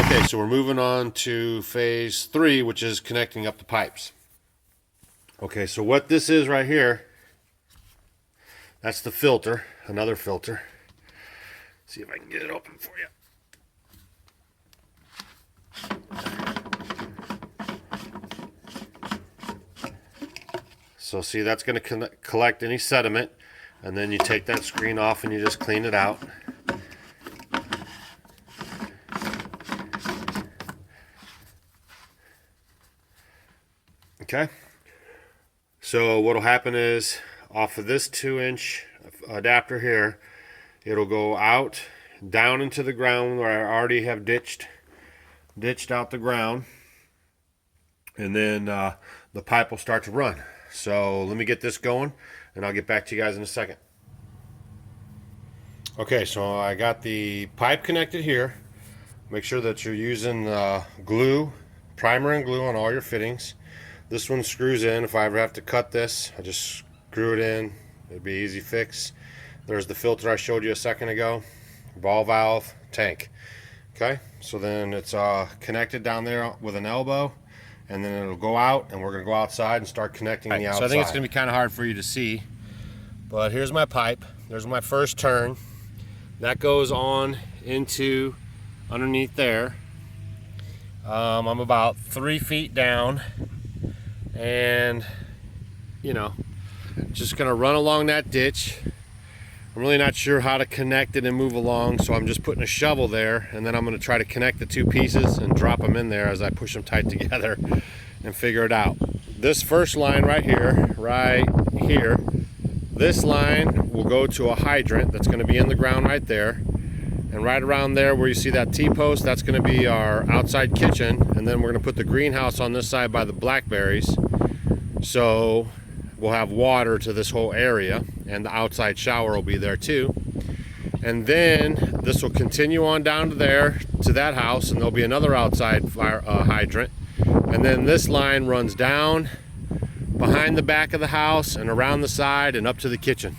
Okay, so we're moving on to phase 3, which is connecting up the pipes. Okay, so what this is right here, that's the filter, another filter. See if I can get it open for you. So see, that's going to collect any sediment, and then you take that screen off and you just clean it out. Okay, so what'll happen is off of this 2-inch adapter here, it'll go out down into the ground where I already have ditched out the ground, and then the pipe will start to run. So let me get this going and I'll get back to you guys in a second. Okay, so I got the pipe connected here. Make sure that you're using glue, primer and glue on all your fittings. This one screws in. If I ever have to cut this, I just screw it in. It'd be an easy fix. There's the filter I showed you a second ago, ball valve, tank. Okay, so then it's connected down there with an elbow, and then it'll go out, and we're going to go outside and start connecting the outside. So I think it's going to be kind of hard for you to see, but here's my pipe. There's my first turn. That goes on into underneath there. I'm about 3 feet down, and just gonna run along that ditch. I'm really not sure how to connect it and move along, so I'm just putting a shovel there, and then I'm gonna try to connect the two pieces and drop them in there as I push them tight together and figure it out. This first line right here, this line will go to a hydrant that's going to be in the ground right there, and right around there where you see that T-post, that's going to be our outside kitchen, and then we're going to put the greenhouse on this side by the blackberries, so we'll have water to this whole area, and the outside shower will be there too. And then this will continue on down to there to that house, and there'll be another outside fire hydrant, and then this line runs down behind the back of the house and around the side and up to the kitchen.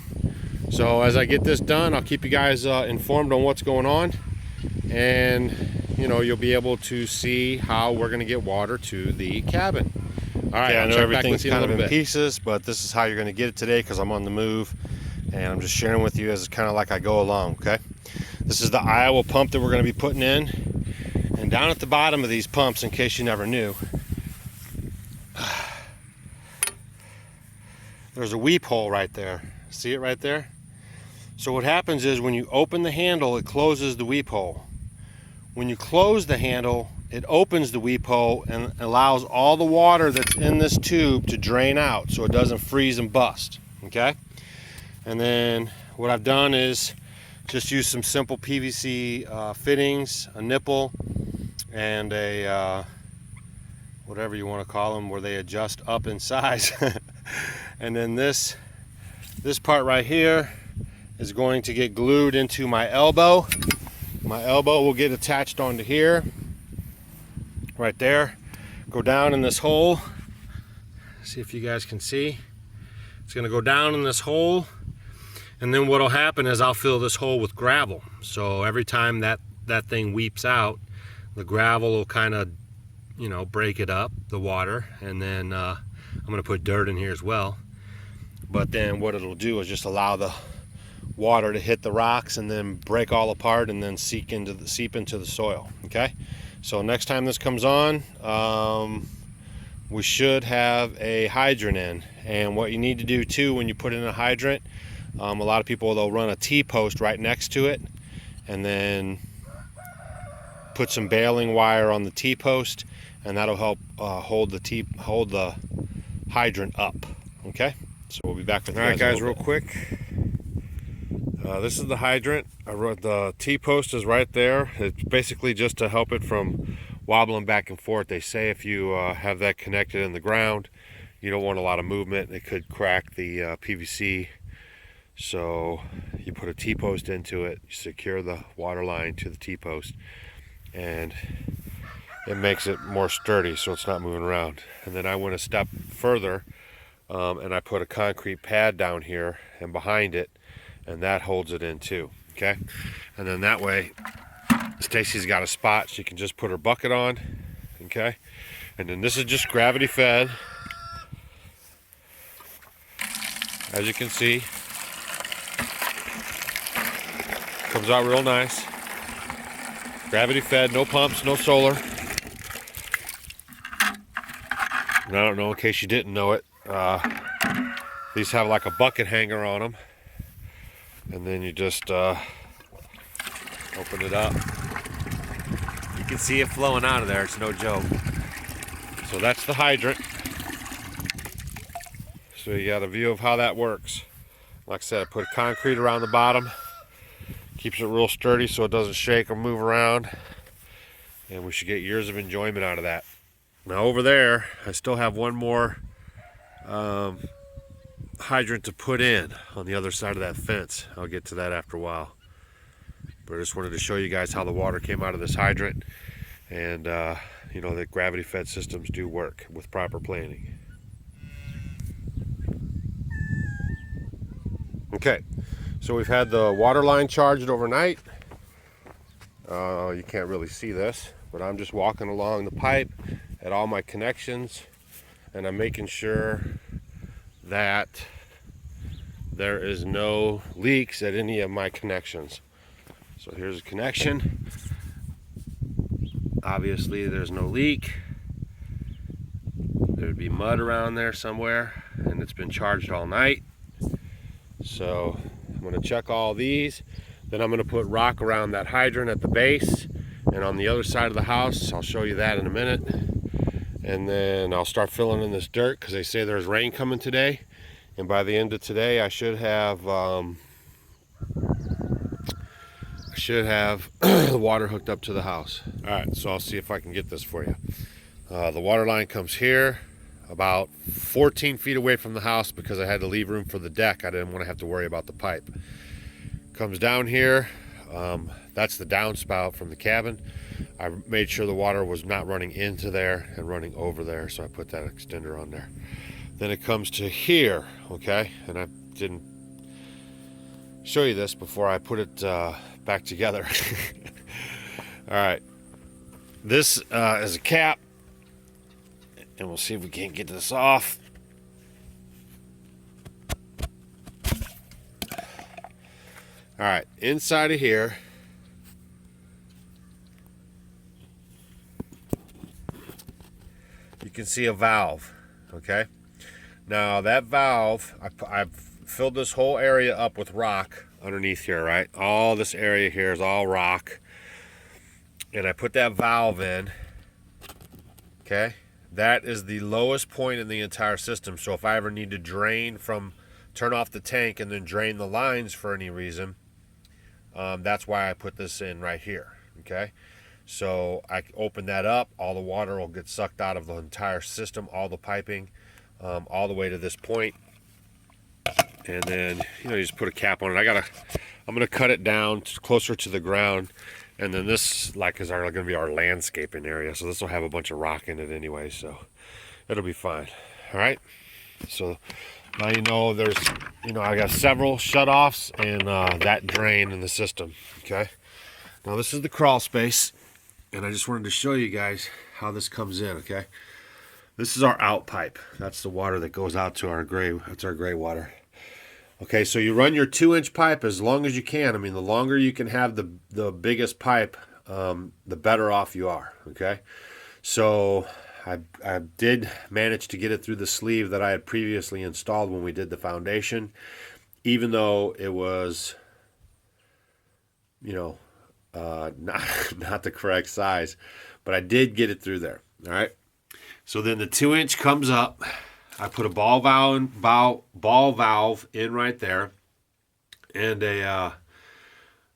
So as I get this done, I'll keep you guys informed on what's going on, and you'll be able to see how we're going to get water to the cabin. All right, I know everything's kind of in pieces, but this is how you're going to get it today because I'm on the move, and I'm just sharing with you as kind of like I go along. Okay, this is the Iowa pump that we're going to be putting in, and down at the bottom of these pumps, in case you never knew, there's a weep hole right there. See it right there? So what happens is when you open the handle, it closes the weep hole. When you close the handle, it opens the weep hole and allows all the water that's in this tube to drain out so it doesn't freeze and bust. Okay? And then what I've done is just use some simple PVC fittings, a nipple, and a whatever you want to call them, where they adjust up in size. And then this part right here is going to get glued into my elbow. My elbow will get attached onto here, right there. Go down in this hole. See if you guys can see. It's going to go down in this hole, and then what'll happen is I'll fill this hole with gravel. So every time that thing weeps out, the gravel will kind of, break it up, the water, and then I'm going to put dirt in here as well. But then what it'll do is just allow the water to hit the rocks and then break all apart and then seep into the soil. Okay, so next time this comes on, we should have a hydrant in. And what you need to do too when you put in a hydrant, a lot of people, they'll run a T-post right next to it and then put some baling wire on the T-post, and that'll help hold the hydrant up. Okay, so we'll be back with you guys. All right, guys, real quick. This is the hydrant. I wrote the T-post is right there. It's basically just to help it from wobbling back and forth. They say if you have that connected in the ground, you don't want a lot of movement. It could crack the PVC. So you put a T-post into it, you secure the water line to the T-post, and it makes it more sturdy so it's not moving around. And then I went a step further, and I put a concrete pad down here and behind it, and that holds it in too, okay? And then that way, Stacy's got a spot she can just put her bucket on, okay? And then this is just gravity fed. As you can see, comes out real nice. Gravity fed, no pumps, no solar. And I don't know, in case you didn't know it, these have like a bucket hanger on them. And then you just open it up. You can see it flowing out of there, it's no joke. So that's the hydrant. So you got a view of how that works. Like I said, I put concrete around the bottom. Keeps it real sturdy so it doesn't shake or move around. And we should get years of enjoyment out of that. Now over there, I still have one more hydrant to put in on the other side of that fence. I'll get to that after a while. But I just wanted to show you guys how the water came out of this hydrant. And you know that gravity fed systems do work with proper planning. Okay, so we've had the water line charged overnight. You can't really see this, but I'm just walking along the pipe at all my connections, and I'm making sure that there is no leaks at any of my connections. So here's a connection. Obviously there's no leak. There'd be mud around there somewhere, and it's been charged all night. So I'm going to check all these. Then I'm going to put rock around that hydrant at the base, and on the other side of the house, I'll show you that in a minute. And then I'll start filling in this dirt because they say there's rain coming today. And by the end of today, I should have the water hooked up to the house. All right, so I'll see if I can get this for you. The water line comes here, about 14 feet away from the house because I had to leave room for the deck. I didn't want to have to worry about the pipe. Comes down here. That's the downspout from the cabin. I made sure the water was not running into there and running over there, so I put that extender on there. Then it comes to here, okay? And I didn't show you this before I put it back together. All right, this is a cap, and we'll see if we can't get this off. All right, inside of here, you can see a valve, okay? Now that valve, I've filled this whole area up with rock underneath here, right? All this area here is all rock. And I put that valve in, okay? That is the lowest point in the entire system. So if I ever need to turn off the tank and then drain the lines for any reason, that's why I put this in right here, okay? So I open that up, all the water will get sucked out of the entire system, all the piping, all the way to this point. And then, you know, you just put a cap on it. I'm gonna cut it down closer to the ground, and then this is gonna be our landscaping area. So this will have a bunch of rock in it anyway, so it'll be fine. All right. So now you know I got several shutoffs and that drain in the system. Okay. Now this is the crawl space, and I just wanted to show you guys how this comes in. Okay. This is our out pipe. That's the water that goes out to our gray. That's our gray water. Okay, so you run your 2-inch pipe as long as you can. I mean, the longer you can have the biggest pipe, the better off you are. Okay, so I did manage to get it through the sleeve that I had previously installed when we did the foundation, even though it was, not the correct size, but I did get it through there. All right. So then the 2-inch comes up. I put a ball valve in right there, and a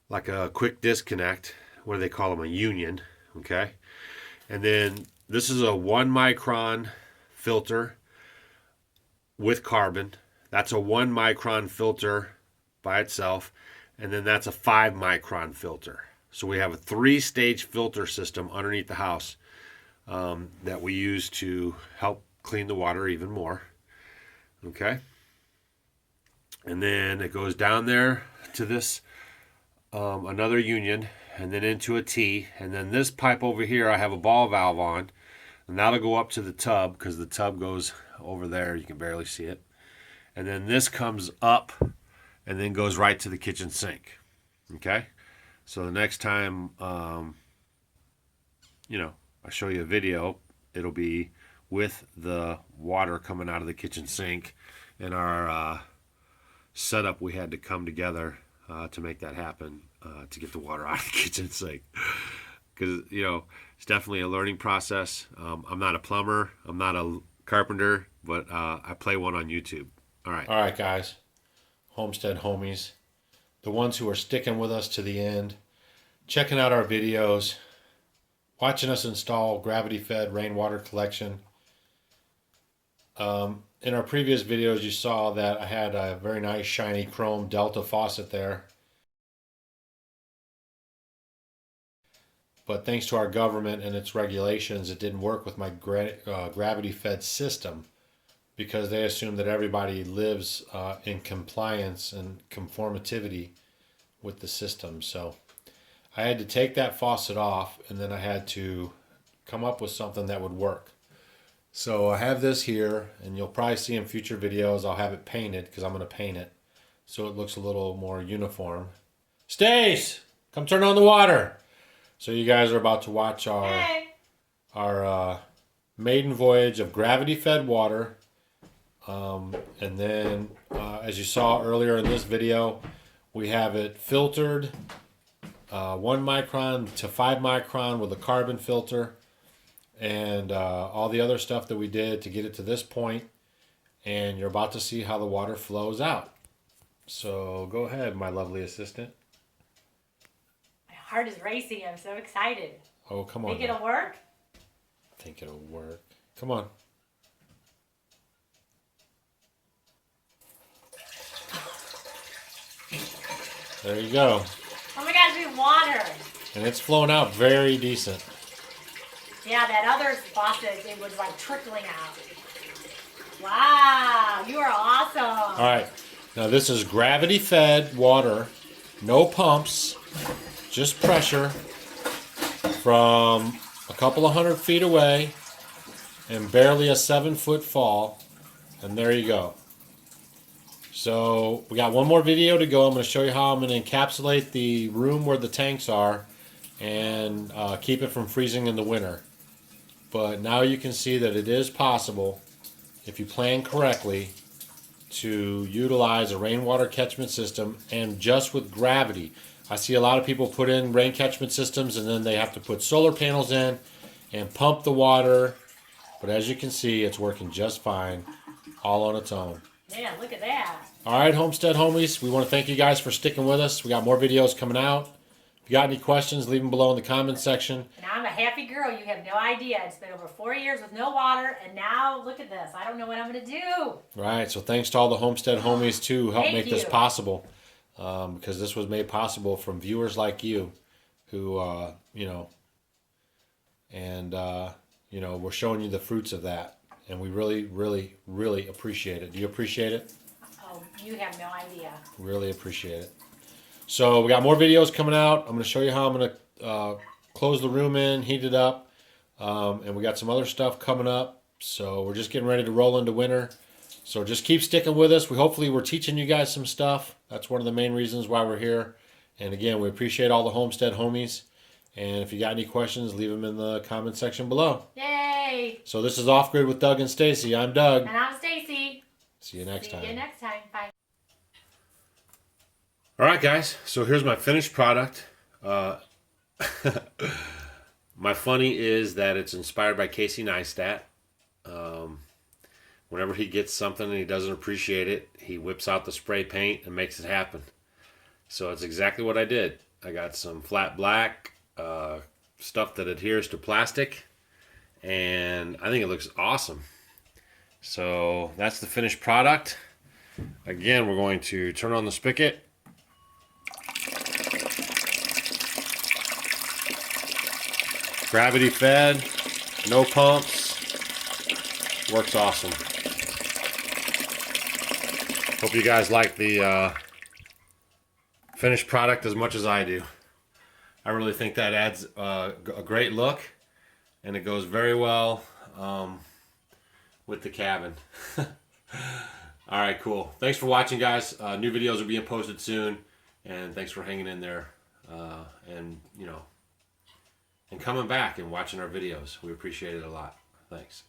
like a quick disconnect. What do they call them? A union. Okay. And then this is a 1 micron filter with carbon. That's a 1 micron filter by itself. And then that's a 5 micron filter. So we have a 3-stage filter system underneath the house that we use to help clean the water even more. Okay. And then it goes down there to this another union, and then into a T, and then this pipe over here I have a ball valve on, and that'll go up to the tub because the tub goes over there. You can barely see it. And then this comes up and then goes right to the kitchen sink. Okay, so the next time I show you a video, it'll be with the water coming out of the kitchen sink, and our setup we had to come together to make that happen, to get the water out of the kitchen sink. Because, it's definitely a learning process. I'm not a plumber. I'm not a carpenter, but I play one on YouTube. All right, guys. Homestead homies. The ones who are sticking with us to the end, checking out our videos, watching us install gravity-fed rainwater collection. In our previous videos, you saw that I had a very nice shiny chrome Delta faucet there. But thanks to our government and its regulations, it didn't work with my gravity-fed system because they assume that everybody lives in compliance and conformity with the system. So I had to take that faucet off, and then I had to come up with something that would work. So I have this here, and you'll probably see in future videos I'll have it painted because I'm going to paint it so it looks a little more uniform. Stace, come turn on the water. So you guys are about to watch our maiden voyage of gravity-fed water. And then, as you saw earlier in this video, we have it filtered 1 micron to 5 micron with a carbon filter. And all the other stuff that we did to get it to this point, and you're about to see how the water flows out. So go ahead, my lovely assistant. My heart is racing. I'm so excited. Oh, come on. Think it'll work? I think it'll work. Come on. There you go. Oh my gosh, we have water. And it's flowing out very decent. Yeah, that other faucet, it was like trickling out. Wow, you are awesome. All right. Now this is gravity-fed water, no pumps, just pressure from a couple of 100 feet away and barely a 7-foot fall. And there you go. So we got one more video to go. I'm going to show you how I'm going to encapsulate the room where the tanks are and keep it from freezing in the winter. But now you can see that it is possible, if you plan correctly, to utilize a rainwater catchment system, and just with gravity. I see a lot of people put in rain catchment systems and then they have to put solar panels in and pump the water. But as you can see, it's working just fine, all on its own. Man, look at that. All right, Homestead homies, we want to thank you guys for sticking with us. We got more videos coming out. If you got any questions, leave them below in the comments section. And I'm a happy girl. You have no idea. It's been over 4 years with no water, and now look at this. I don't know what I'm going to do. Right, so thanks to all the Homestead homies, too, who helped make this you. possible. Because this was made possible from viewers like you who, we're showing you the fruits of that. And we really, really, really appreciate it. Do you appreciate it? Oh, you have no idea. Really appreciate it. So we got more videos coming out. I'm going to show you how I'm going to close the room in, heat it up. And we got some other stuff coming up. So we're just getting ready to roll into winter. So just keep sticking with us. Hopefully we're teaching you guys some stuff. That's one of the main reasons why we're here. And again, we appreciate all the Homestead homies. And if you got any questions, leave them in the comment section below. Yay! So this is Off Grid with Doug and Stacy. I'm Doug. And I'm Stacy. See you next time. See you next time. Bye. All right, guys. So here's my finished product. My funny is that it's inspired by Casey Neistat. Whenever he gets something and he doesn't appreciate it, he whips out the spray paint and makes it happen. So it's exactly what I did. I got some flat black stuff that adheres to plastic, and I think it looks awesome. So that's the finished product. Again, we're going to turn on the spigot. Gravity fed, no pumps, works awesome. Hope you guys like the finished product as much as I do. I really think that adds a great look, and it goes very well with the cabin. All right, cool. Thanks for watching, guys. New videos are being posted soon, and thanks for hanging in there and and coming back and watching our videos. We appreciate it a lot. Thanks.